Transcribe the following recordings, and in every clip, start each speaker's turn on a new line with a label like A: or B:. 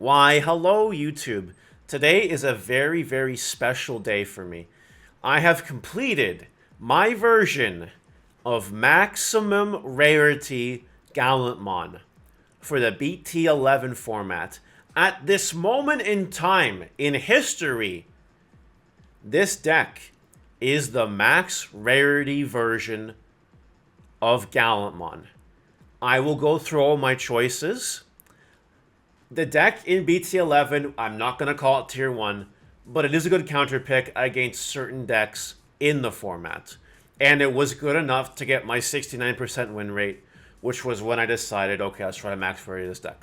A: Why, hello YouTube. Today is a very, very special day for me. I have completed my version of Maximum Rarity Gallantmon for the BT11 format. At this moment in time in history, this deck is the max rarity version of Gallantmon. I will go through all my choices. The deck in BT11, I'm not going to call it Tier 1, but it is a good counter pick against certain decks in the format. And it was good enough to get my 69% win rate, which was when I decided, okay, let's try to max rarity this deck.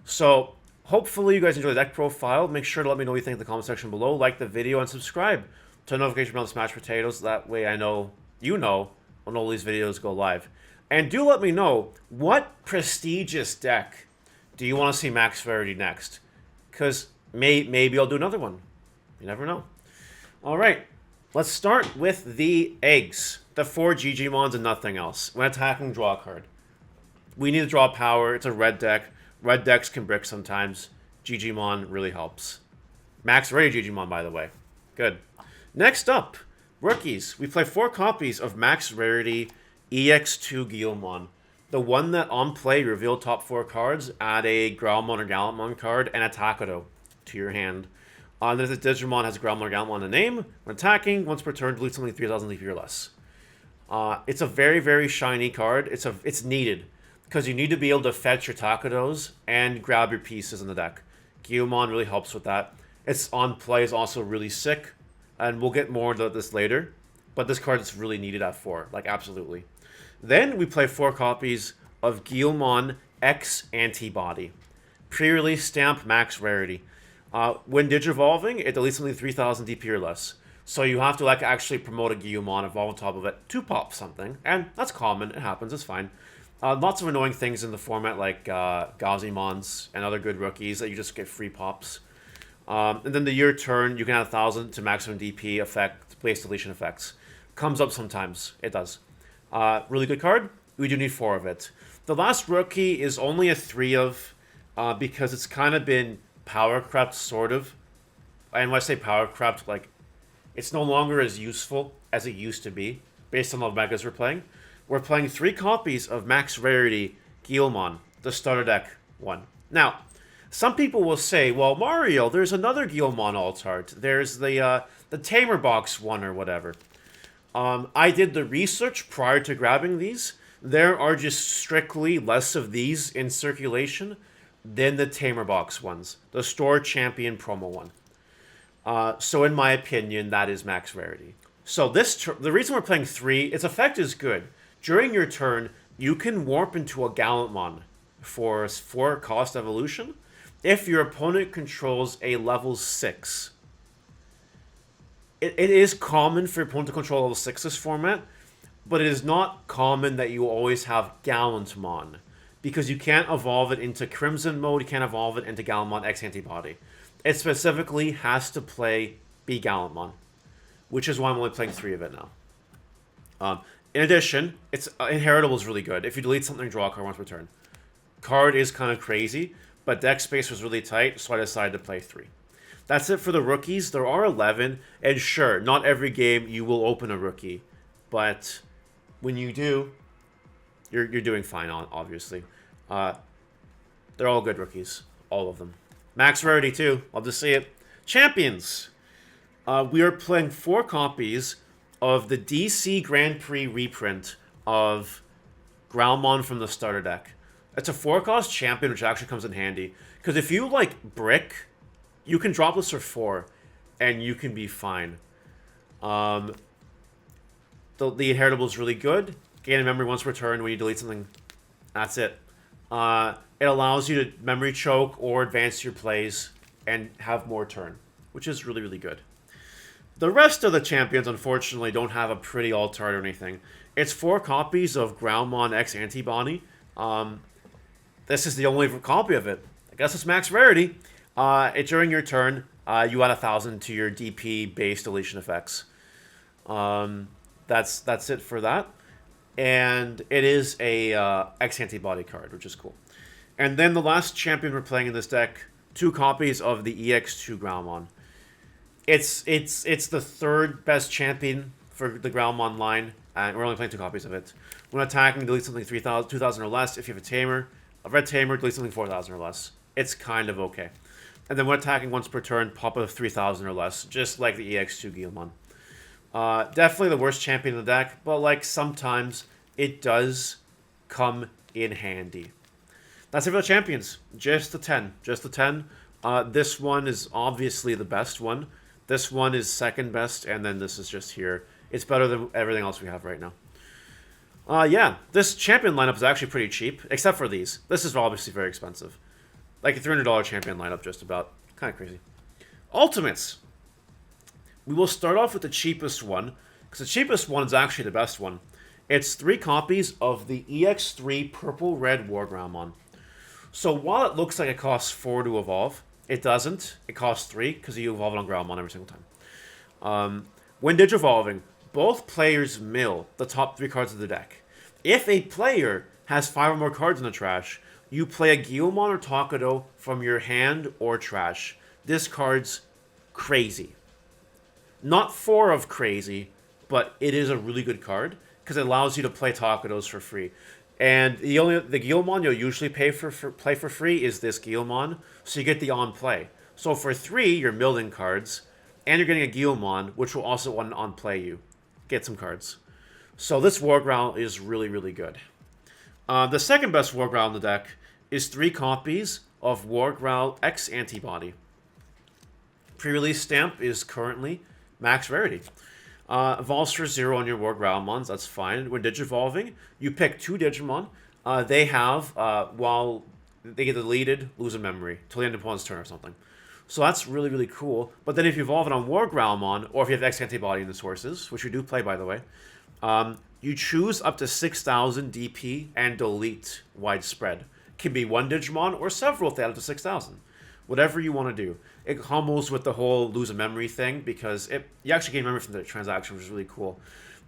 A: So, hopefully you guys enjoy the deck profile. Make sure to let me know what you think in the comment section below. Like the video and subscribe to notification bell to Smash Potatoes. That way I know you know when all these videos go live. And do let me know, what prestigious deck do you want to see max rarity next? Because maybe I'll do another one. You never know. All right, let's start with the eggs. The 4 Digimons and nothing else. When attacking, draw a card. We need to draw power. It's a red deck. Red decks can brick sometimes. Digimon really helps. Max rarity Digimon, by the way. Good. Next up, rookies. We play 4 copies of max rarity EX2 Guilmon. The one that on play reveal top 4 cards, add a Growlmon or Gallantmon card, and a Takedo to your hand. This Digimon has Growlmon or Gallantmon in the name. When attacking, once per turn, delete something 3,000 DP or less. It's a very, very shiny card. It's needed, because you need to be able to fetch your Takedos and grab your pieces in the deck. Guilmon really helps with that. Its on play is also really sick, and we'll get more into this later. But this card is really needed at 4, like absolutely. Then we play 4 copies of Guilmon X Antibody. Pre-release stamp, max rarity. When Digivolving, it deletes something 3,000 DP or less. So you have to actually promote a Guilmon, evolve on top of it, to pop something. And that's common, it happens, it's fine. Lots of annoying things in the format like Gazimons and other good rookies that you just get free pops. And then your turn, you can add 1,000 to maximum DP effect, place deletion effects. Comes up sometimes, it does. Really good card. We do need 4 of it. The last rookie is only a 3 of, because it's kind of been power crept, sort of. And when I say power crept, like, it's no longer as useful as it used to be, based on the megas we're playing. We're playing 3 copies of max rarity Guilmon, the starter deck one. Now, some people will say, well, Mario, there's another Guilmon alt art. There's the Tamer box one or whatever. I did the research prior to grabbing these. There are just strictly less of these in circulation than the Tamer box ones. The store champion promo one. So in my opinion, that is max rarity. So the reason we're playing 3, its effect is good. During your turn, you can warp into a Gallantmon for 4 cost evolution if your opponent controls a level 6. It is common for your opponent to control level 6 this format, but it is not common that you always have Gallantmon, because you can't evolve it into Crimson mode, you can't evolve it into Gallantmon X Antibody. It specifically has to be Gallantmon, which is why I'm only playing 3 of it now. In addition, its Inheritable is really good. If you delete something, draw a card once per turn. Card is kind of crazy, but deck space was really tight, so I decided to play 3. That's it for the rookies. There are 11, and sure, not every game you will open a rookie, but when you do, you're doing fine, obviously. They're all good rookies, all of them. Max rarity too, love to see it. Champions! We are playing 4 copies of the DC Grand Prix reprint of Growlmon from the starter deck. It's a 4-cost champion, which actually comes in handy, because if you like brick, you can drop this for 4, and you can be fine. The Inheritable is really good. Gain a memory once per turn when you delete something. That's it. It allows you to memory choke or advance your plays and have more turn, which is really, really good. The rest of the champions, unfortunately, don't have a pretty alt art or anything. It's 4 copies of Growlmon X Antibody. This is the only copy of it. I guess it's max rarity. During your turn, you add 1,000 to your DP base deletion effects. That's it for that. And it is a X Antibody card, which is cool. And then the last champion we're playing in this deck, 2 copies of the EX2 Growlmon. It's the third best champion for the Growlmon line, and we're only playing 2 copies of it. When attacking, delete something 2,000 or less. If you have a Tamer, a red Tamer, delete something 4,000 or less. It's kind of okay. And then when attacking once per turn, pop a 3,000 or less, just like the EX2 Gallantmon. Definitely the worst champion in the deck, but like sometimes it does come in handy. That's it for the champions. Just the 10. Just the 10. This one is obviously the best one. This one is second best, and then this is just here. It's better than everything else we have right now. Yeah, this champion lineup is actually pretty cheap, except for these. This is obviously very expensive. Like a $300 champion lineup, just about. Kind of crazy. Ultimates. We will start off with the cheapest one, because the cheapest one is actually the best one. It's 3 copies of the EX3 Purple-Red War Growlmon. So while it looks like it costs 4 to evolve, it doesn't. It costs 3, because you evolve it on Growlmon every single time. When digivolving, both players mill the top 3 cards of the deck. If a player has 5 or more cards in the trash, you play a Gallantmon or Takudo from your hand or trash. This card's crazy. Not 4 of crazy, but it is a really good card, because it allows you to play Takudos for free. And the Gallantmon you'll usually play for free is this Gallantmon, so you get the on play. So for 3, you're milling cards, and you're getting a Gallantmon, which will also on play you. Get some cards. So this War Growl is really, really good. The second best War Growl in the deck is 3 copies of War Growl X Antibody. Pre-release stamp is currently max rarity. Evolves for 0 on your War Growlmons, that's fine. When digivolving, you pick 2 Digimon. They have, while they get deleted, lose a memory till the end of opponent's turn or something. So that's really, really cool. But then if you evolve it on War Growlmon, or if you have X Antibody in the sources, which we do play, by the way, you choose up to 6,000 DP and delete widespread. Can be 1 Digimon or several if they add up to 6,000. Whatever you want to do. It humbles with the whole lose a memory thing, because you actually gain memory from the transaction, which is really cool.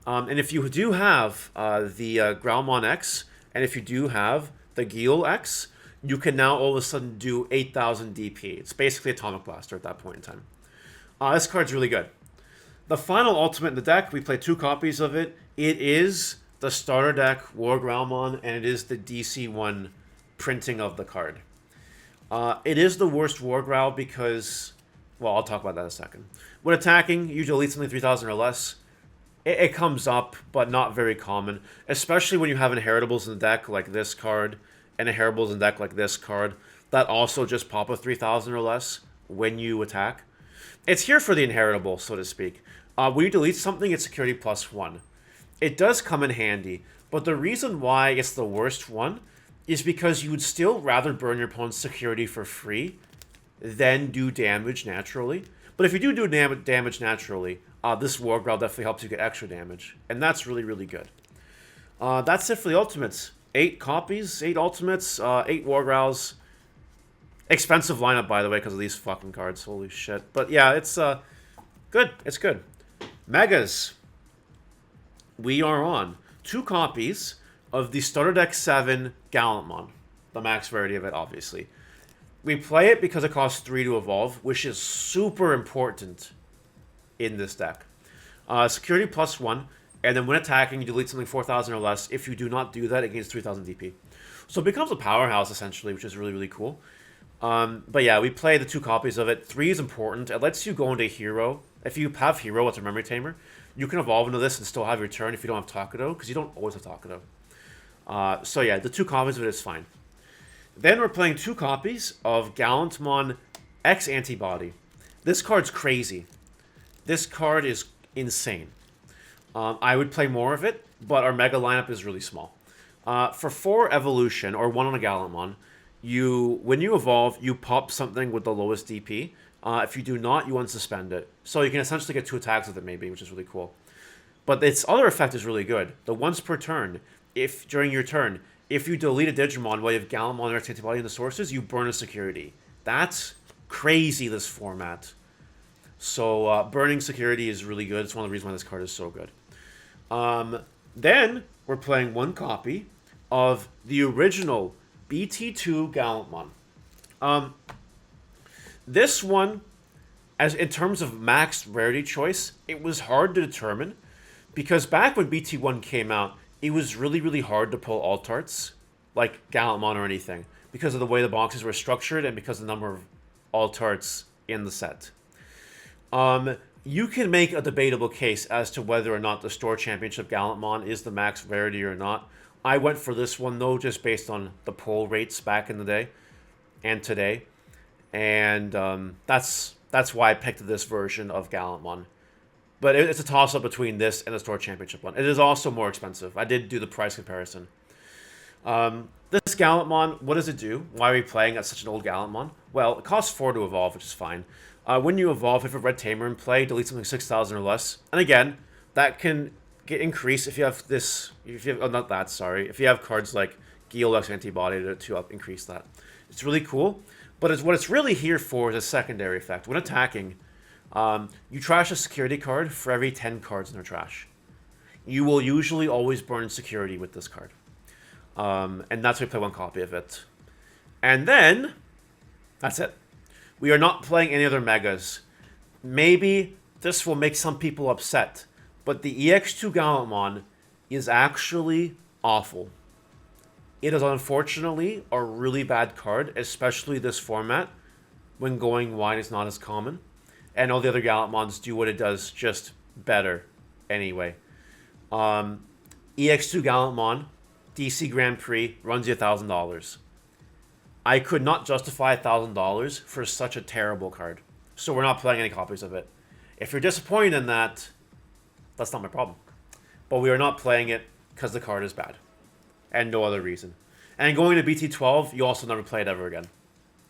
A: And if you do have the Growlmon X, and if you do have the Gil X, you can now all of a sudden do 8,000 DP. It's basically Atomic Blaster at that point in time. This card's really good. The final ultimate in the deck, we play 2 copies of it. It is the starter deck War Growlmon, and it is the DC1 printing of the card. It is the worst War Growl because, well, I'll talk about that in a second. When attacking, you delete something 3,000 or less. It comes up, but not very common, especially when you have inheritables in the deck like this card, and inheritables in the deck like this card, that also just pop a 3,000 or less when you attack. It's here for the inheritable, so to speak. When you delete something, it's security +1. It does come in handy, but the reason why it's the worst one is because you would still rather burn your opponent's security for free than do damage naturally. But if you do damage naturally, this War Growl definitely helps you get extra damage. And that's really, really good. That's it for the ultimates. 8 copies, 8 ultimates, 8 War Growls. Expensive lineup, by the way, because of these fucking cards. Holy shit. But yeah, it's good. It's good. Megas. We are on 2 copies of the Starter Deck 7 Gallantmon. The max rarity of it, obviously. We play it because it costs 3 to evolve, which is super important in this deck. Security +1, and then when attacking, you delete something 4,000 or less. If you do not do that, it gains 3,000 DP. So it becomes a powerhouse, essentially, which is really, really cool. But yeah, we play the 2 copies of it. 3 is important. It lets you go into Hero. If you have Hero with a Memory Tamer, you can evolve into this and still have your turn if you don't have Takudo, because you don't always have Takudo. So yeah, the 2 copies of it is fine. Then we're playing 2 copies of Gallantmon X Antibody. This card's crazy. This card is insane. I would play more of it, but our Mega lineup is really small. For 4 evolution, or 1 on a Gallantmon, when you evolve, you pop something with the lowest DP. If you do not, you unsuspend it. So you can essentially get 2 attacks with it maybe, which is really cool. But its other effect is really good. The once per turn, during your turn, if you delete a Digimon while you have Gallantmon or Antibody in the sources, you burn a security. That's crazy, this format. So burning security is really good. It's one of the reasons why this card is so good. Then we're playing 1 copy of the original BT2 Gallantmon. This one, as in terms of max rarity choice, it was hard to determine because back when BT1 came out, it was really, really hard to pull alt arts like Gallantmon or anything because of the way the boxes were structured and because of the number of alt arts in the set. You can make a debatable case as to whether or not the Store Championship Gallantmon is the max rarity or not. I went for this one, though, just based on the pull rates back in the day and today. And that's why I picked this version of Gallantmon. But it's a toss-up between this and the Store Championship one. It is also more expensive. I did do the price comparison. This Gallantmon, what does it do? Why are we playing at such an old Gallantmon? Well, it costs 4 to evolve, which is fine. When you evolve, if you have a red Tamer in play, delete something 6,000 or less. And again, that can get increased if you have this... If you have, oh, not that, sorry. If you have cards like Geolex Antibody to increase that. It's really cool. But what it's really here for is a secondary effect. When attacking, you trash a security card for every 10 cards in their trash. You will usually always burn security with this card. And that's why we play 1 copy of it. And then, that's it. We are not playing any other megas. Maybe this will make some people upset, but the EX2 Gallantmon is actually awful. It is unfortunately a really bad card, especially this format. When going wide, it's not as common. And all the other Gallantmons do what it does, just better anyway. EX2 Gallantmon, DC Grand Prix, runs you $1,000. I could not justify $1,000 for such a terrible card. So we're not playing any copies of it. If you're disappointed in that, that's not my problem. But we are not playing it because the card is bad. And no other reason. And going to BT12, you also never play it ever again.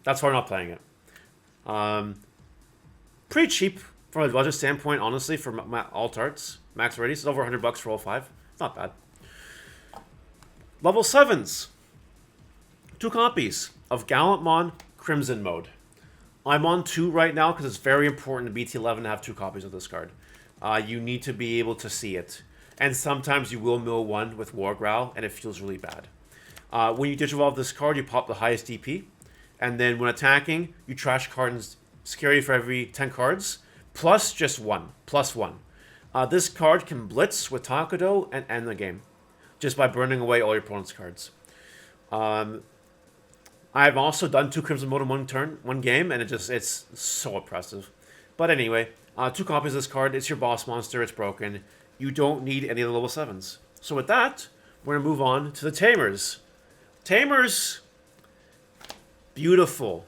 A: That's why we're not playing it. Pretty cheap from a budget standpoint, honestly, for alt arts. Max rarity, it's over $100 for all 5. It's not bad. Level 7s. 2 copies of Gallantmon Crimson Mode. I'm on 2 right now because it's very important to BT11 to have 2 copies of this card. You need to be able to see it. And sometimes you will mill 1 with War Growl, and it feels really bad. When you Digivolve this card, you pop the highest DP. And then when attacking, you trash cards security for every 10 cards, plus just 1. Plus 1. This card can blitz with Takudo and end the game. Just by burning away all your opponent's cards. I've also done 2 Crimson Mode in 1 game, and it's so oppressive. But anyway, 2 copies of this card. It's your boss monster. It's broken. You don't need any of the level 7s. So with that, we're going to move on to the Tamers. Tamers, beautiful.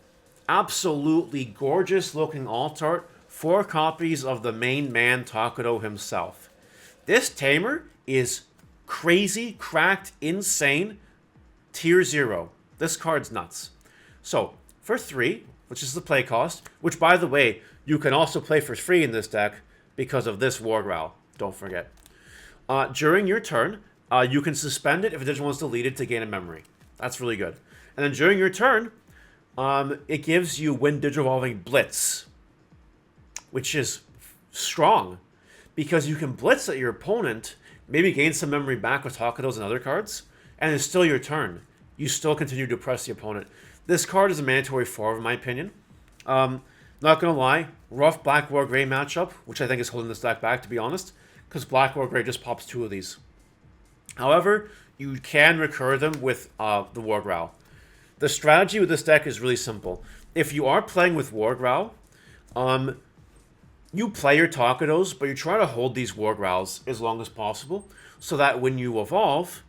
A: Absolutely gorgeous looking alt art. 4 copies of the main man, Takudo himself. This Tamer is crazy, cracked, insane, tier 0. This card's nuts. So, for 3, which is the play cost, which, by the way, you can also play for free in this deck because of this War Growl. Don't forget. During your turn, you can suspend it if a Digimon is deleted to gain a memory. That's really good. And then during your turn, it gives you when Digivolving Blitz, which is strong because you can Blitz at your opponent, maybe gain some memory back with Takudos and other cards, and it's still your turn. You still continue to press the opponent. This card is a mandatory 4, in my opinion. Not gonna lie, rough Black War Gray matchup, which I think is holding this deck back, to be honest, because Black War Gray just pops 2 of these. However, you can recur them with the War Growl. The strategy with this deck is really simple. If you are playing with War Growl, you play your Takudos, but you try to hold these War Growls as long as possible, so that when you evolve,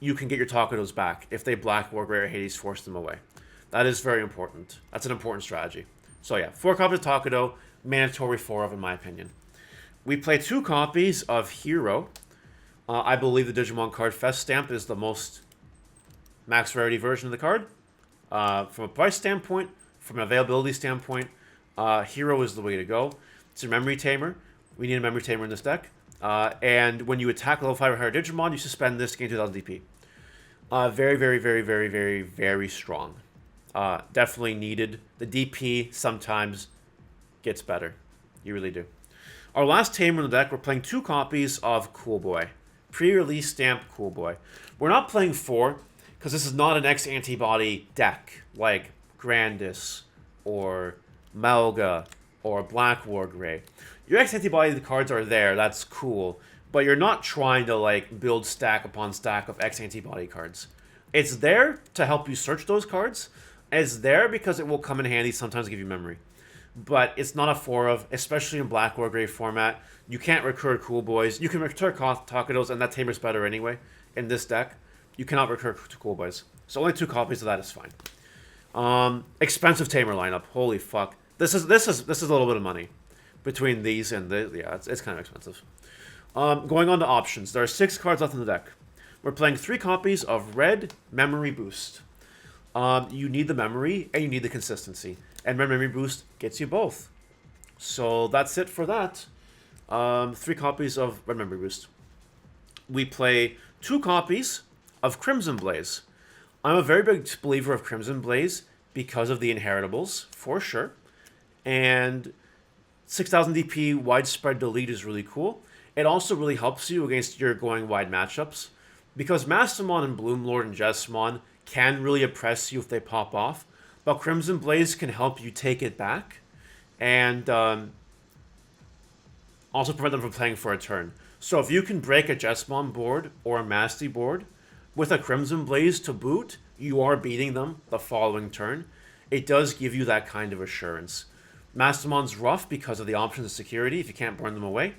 A: you can get your Takudos back if they Black War Gray or Hades force them away. That is very important. That's an important strategy. So yeah, 4 copies of Takudo, mandatory 4 of, in my opinion. We play 2 copies of Hero. I believe the Digimon card Fest stamp is the most max rarity version of the card. From a price standpoint, from an availability standpoint, Hero is the way to go. It's a Memory Tamer. We need a Memory Tamer in this deck. And when you attack level 5 or higher Digimon, you suspend this to gain 2000 DP. Very, very, very, very, very, very strong. Definitely needed. The DP sometimes gets better. You really do. Our last Tamer in the deck, we're playing 2 copies of Cool Boy. Pre-release stamp Cool Boy. We're not playing 4, because this is not an X-Antibody deck, like Grandis or Malga, or Black War Gray. Your X antibody cards are there, that's cool, but you're not trying to like build stack upon stack of X antibody cards. It's there to help you search those cards. It's there because it will come in handy sometimes to give you memory. But it's not a 4 of, especially in Black War Gray format. You can't recur Cool Boys. You can recur Takedos, and that Tamer's better anyway in this deck. You cannot recur to Cool Boys. So only 2 copies of that is fine. Expensive Tamer lineup. Holy fuck. This is a little bit of money between these and the yeah. It's kind of expensive. Going on to options. There are 6 cards left in the deck. We're playing 3 copies of Red Memory Boost. You need the memory and you need the consistency, and Red Memory Boost gets you both. So that's it for that. 3 copies of Red Memory Boost. We play 2 copies of Crimson Blaze. I'm a very big believer of Crimson Blaze because of the inheritables, for sure. And 6000 DP widespread delete is really cool. It also really helps you against your going wide matchups, because Mastermon and Bloomlord and Jessamon can really oppress you if they pop off, but Crimson Blaze can help you take it back, and also prevent them from playing for a turn. So if you can break a Jessamon board or a Masty board with a Crimson Blaze to boot, you are beating them the following turn. It does give you that kind of assurance. Mastermon's rough because of the options of security if you can't burn them away.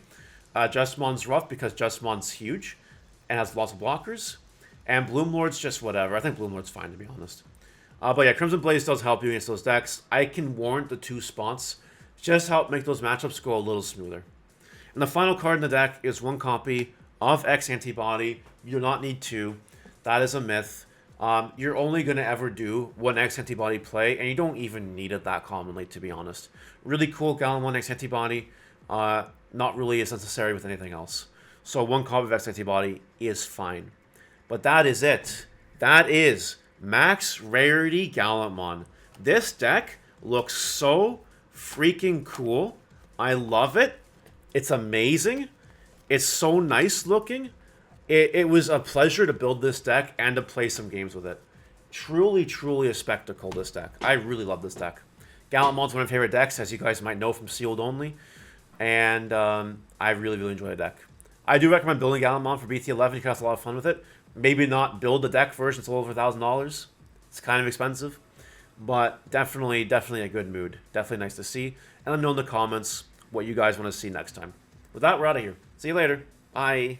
A: Jessamon's rough because Jessamon's huge and has lots of blockers. And Bloomlord's just whatever. I think Bloomlord's fine, to be honest. But yeah, Crimson Blaze does help you against those decks. I can warrant the 2 spots. Just help make those matchups go a little smoother. And the final card in the deck is 1 copy of X Antibody. You do not need 2. That is a myth. You're only going to ever do 1 X Antibody play, and you don't even need it that commonly, to be honest. Really cool Gallantmon X Antibody. Not really as necessary with anything else. So 1 copy of X Antibody is fine. But that is it. That is Max Rarity Gallantmon. This deck looks so freaking cool. I love it. It's amazing. It's so nice looking. It was a pleasure to build this deck and to play some games with it. Truly, truly a spectacle, this deck. I really love this deck. Gallantmon's one of my favorite decks, as you guys might know from Sealed Only. And I really, really enjoy the deck. I do recommend building Gallantmon for BT11. You can have a lot of fun with it. Maybe not build the deck version. It's over $1,000. It's kind of expensive. But definitely a good mood. Definitely nice to see. And let me know in the comments what you guys want to see next time. With that, we're out of here. See you later. Bye.